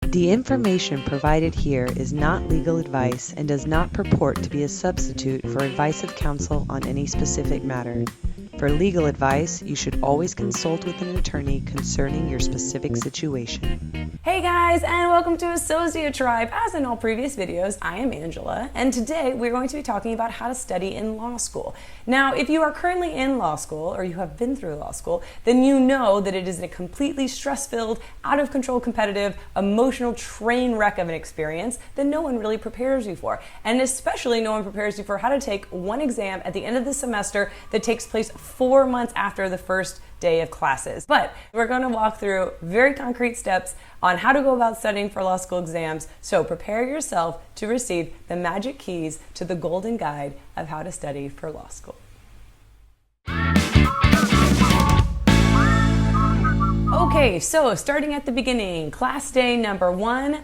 The information provided here is not legal advice and does not purport to be a substitute for advice of counsel on any specific matter. For legal advice, you should always consult with an attorney concerning your specific situation. Hey guys, and welcome to Associate Tribe. As in all previous videos, I am Angela, and today we're going to be talking about how to study in law school. Now, if you are currently in law school, or you have been through law school, then you know that it is a completely stress-filled, out-of-control, competitive, emotional train wreck of an experience that no one really prepares you for. And especially no one prepares you for how to take one exam at the end of the semester that takes place 4 months after the first day of classes. But we're going to walk through very concrete steps on how to go about studying for law school exams, so prepare yourself to receive the magic keys to the golden guide of how to study for law school. Okay, so starting at the beginning, class day number 1.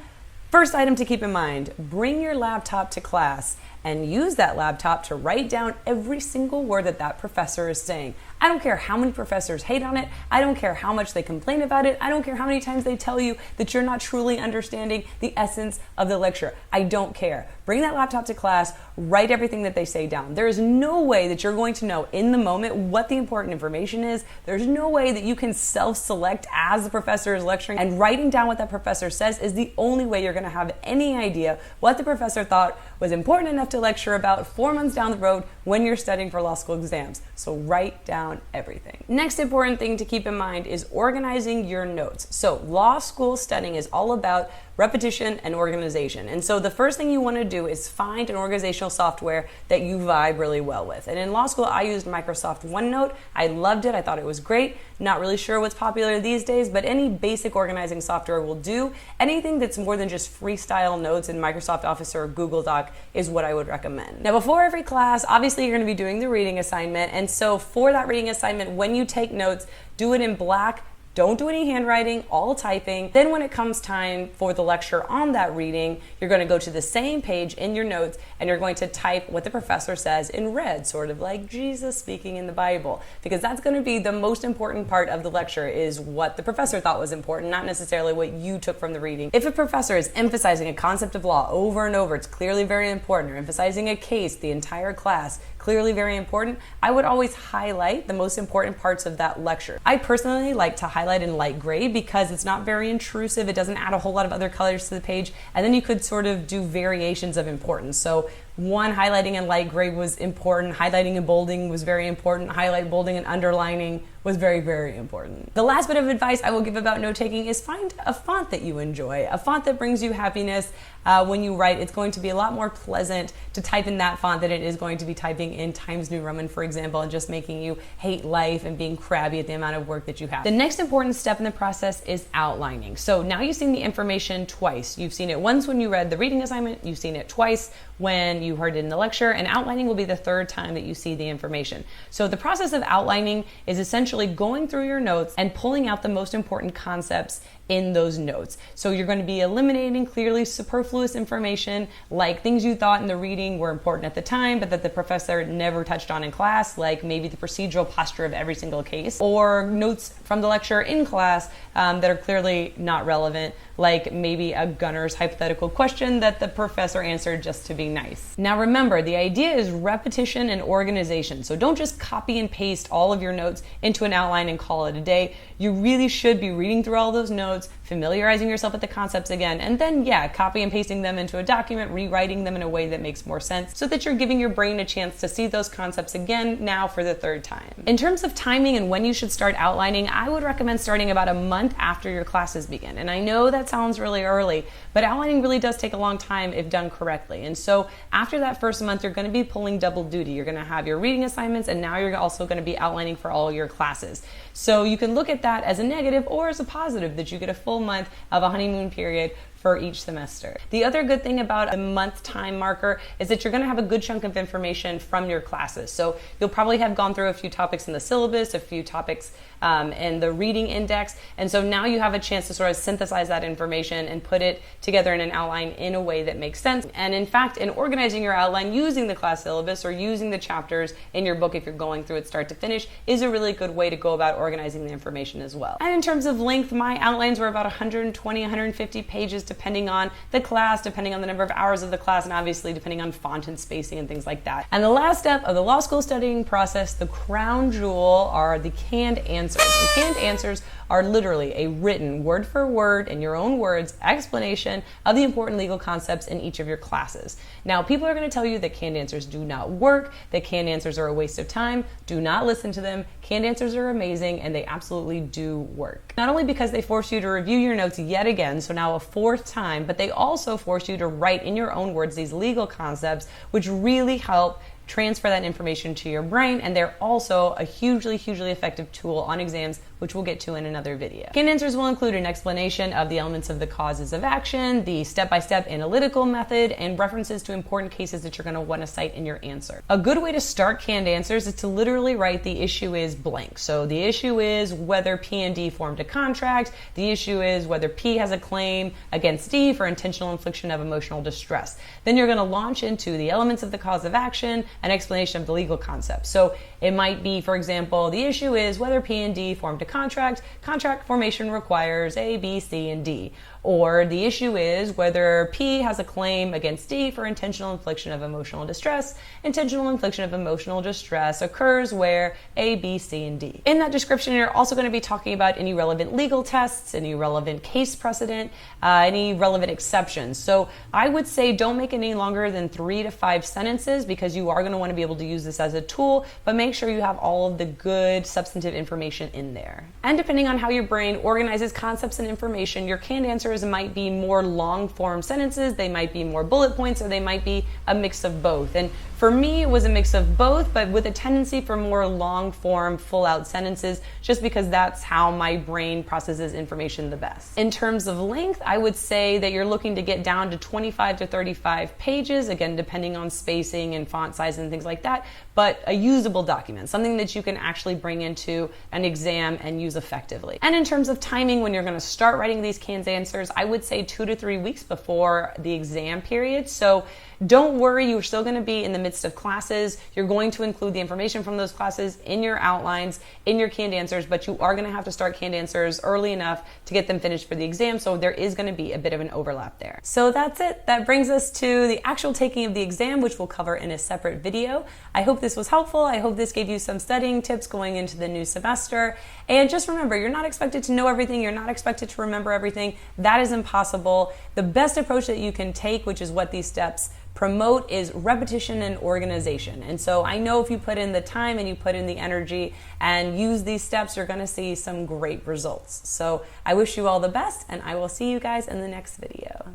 First item to keep in mind, bring your laptop to class and use that laptop to write down every single word that professor is saying. I don't care how many professors hate on it. I don't care how much they complain about it. I don't care how many times they tell you that you're not truly understanding the essence of the lecture. I don't care. Bring that laptop to class, write everything that they say down. There is no way that you're going to know in the moment what the important information is. There's no way that you can self-select as the professor is lecturing, and writing down what that professor says is the only way you're going to have any idea what the professor thought was important enough to lecture about 4 months down the road when you're studying for law school exams. So write down everything. Next important thing to keep in mind is organizing your notes. So law school studying is all about repetition and organization. And so the first thing you want to do is find an organizational software that you vibe really well with. And in law school, I used Microsoft OneNote. I loved it. I thought it was great. Not really sure what's popular these days, but any basic organizing software will do. Anything that's more than just freestyle notes in Microsoft Office or Google Doc is what I would recommend. Now, before every class, obviously you're going to be doing the reading assignment. And so for that reading assignment, when you take notes, do it in black. Don't do any handwriting, all typing. Then when it comes time for the lecture on that reading, you're going to go to the same page in your notes and you're going to type what the professor says in red, sort of like Jesus speaking in the Bible, because that's going to be the most important part of the lecture, is what the professor thought was important, not necessarily what you took from the reading. If a professor is emphasizing a concept of law over and over, it's clearly very important, or emphasizing a case the entire class, clearly very important, I would always highlight the most important parts of that lecture. I personally like to highlight in light gray because it's not very intrusive. It doesn't add a whole lot of other colors to the page. And then you could sort of do variations of importance. So one, highlighting in light gray was important. Highlighting and bolding was very important. Highlight, bolding, and underlining was very, very important. The last bit of advice I will give about note taking is find a font that you enjoy, a font that brings you happiness. When you write, it's going to be a lot more pleasant to type in that font than it is going to be typing in Times New Roman, for example, and just making you hate life and being crabby at the amount of work that you have. The next important step in the process is outlining. So now you've seen the information twice. You've seen it once when you read the reading assignment, you've seen it twice when you heard it in the lecture, and outlining will be the third time that you see the information. So the process of outlining is essentially going through your notes and pulling out the most important concepts in those notes. So you're going to be eliminating clearly superfluous information, like things you thought in the reading were important at the time, but that the professor never touched on in class, like maybe the procedural posture of every single case, or notes from the lecture in class that are clearly not relevant, like maybe a gunner's hypothetical question that the professor answered just to be nice. Now remember, the idea is repetition and organization. So don't just copy and paste all of your notes into an outline and call it a day. You really should be reading through all those notes, familiarizing yourself with the concepts again, and then copy and pasting them into a document, rewriting them in a way that makes more sense so that you're giving your brain a chance to see those concepts again now for the third time. In terms of timing and when you should start outlining, I would recommend starting about a month after your classes begin. And I know that sounds really early, but outlining really does take a long time if done correctly. And so after that first month, you're going to be pulling double duty. You're going to have your reading assignments, and now you're also going to be outlining for all your classes. So you can look at that as a negative or as a positive, that you get a full month of a honeymoon period for each semester. The other good thing about a month time marker is that you're going to have a good chunk of information from your classes. So you'll probably have gone through a few topics in the syllabus, a few topics in the reading index, and so now you have a chance to sort of synthesize that information and put it together in an outline in a way that makes sense. And in fact, in organizing your outline using the class syllabus or using the chapters in your book, if you're going through it start to finish, is a really good way to go about organizing the information as well. And in terms of length, my outlines were about 120, 150 pages, depending on the class, depending on the number of hours of the class, and obviously depending on font and spacing and things like that. And the last step of the law school studying process, the crown jewel, are the canned answers. And canned answers are literally a written, word for word, in your own words, explanation of the important legal concepts in each of your classes. Now, people are going to tell you that canned answers do not work, that canned answers are a waste of time. Do not listen to them. Canned answers are amazing, and they absolutely do work. Not only because they force you to review your notes yet again, so now a fourth time, but they also force you to write in your own words these legal concepts, which really help transfer that information to your brain, and they're also a hugely effective tool on exams, which we'll get to in another video. Canned answers will include an explanation of the elements of the causes of action, the step-by-step analytical method, and references to important cases that you're going to want to cite in your answer. A good way to start canned answers is to literally write the issue is blank. So the issue is whether P and D formed a contract, the issue is whether P has a claim against D for intentional infliction of emotional distress. Then you're going to launch into the elements of the cause of action, an explanation of the legal concept. So it might be, for example, the issue is whether P and D formed a contract. Contract formation requires A, B, C, and D. Or the issue is whether P has a claim against D for intentional infliction of emotional distress. Intentional infliction of emotional distress occurs where A, B, C, and D. In that description, you're also going to be talking about any relevant legal tests, any relevant case precedent, any relevant exceptions. So I would say don't make it any longer than 3 to 5 sentences, because you are going to want to be able to use this as a tool, but make sure you have all of the good substantive information in there. And depending on how your brain organizes concepts and information, your canned answers might be more long form sentences, they might be more bullet points, or they might be a mix of both. And for me, it was a mix of both, but with a tendency for more long form, full out sentences, just because that's how my brain processes information the best. In terms of length, I would say that you're looking to get down to 25 to 35 pages, again, depending on spacing and font size and things like that, but a usable document, something that you can actually bring into an exam and use effectively. And in terms of timing, when you're going to start writing these canned answers, I would say 2 to 3 weeks before the exam period. So don't worry, you're still going to be in the midst of classes. You're going to include the information from those classes in your outlines, in your canned answers, but you are going to have to start canned answers early enough to get them finished for the exam, so there is going to be a bit of an overlap there. So that's it. That brings us to the actual taking of the exam, which we'll cover in a separate video. I hope this was helpful. I hope this gave you some studying tips going into the new semester. And just remember, you're not expected to know everything. You're not expected to remember everything. That is impossible. The best approach that you can take, which is what these steps promote, is repetition and organization. And so I know if you put in the time and you put in the energy and use these steps, you're going to see some great results. So I wish you all the best, and I will see you guys in the next video.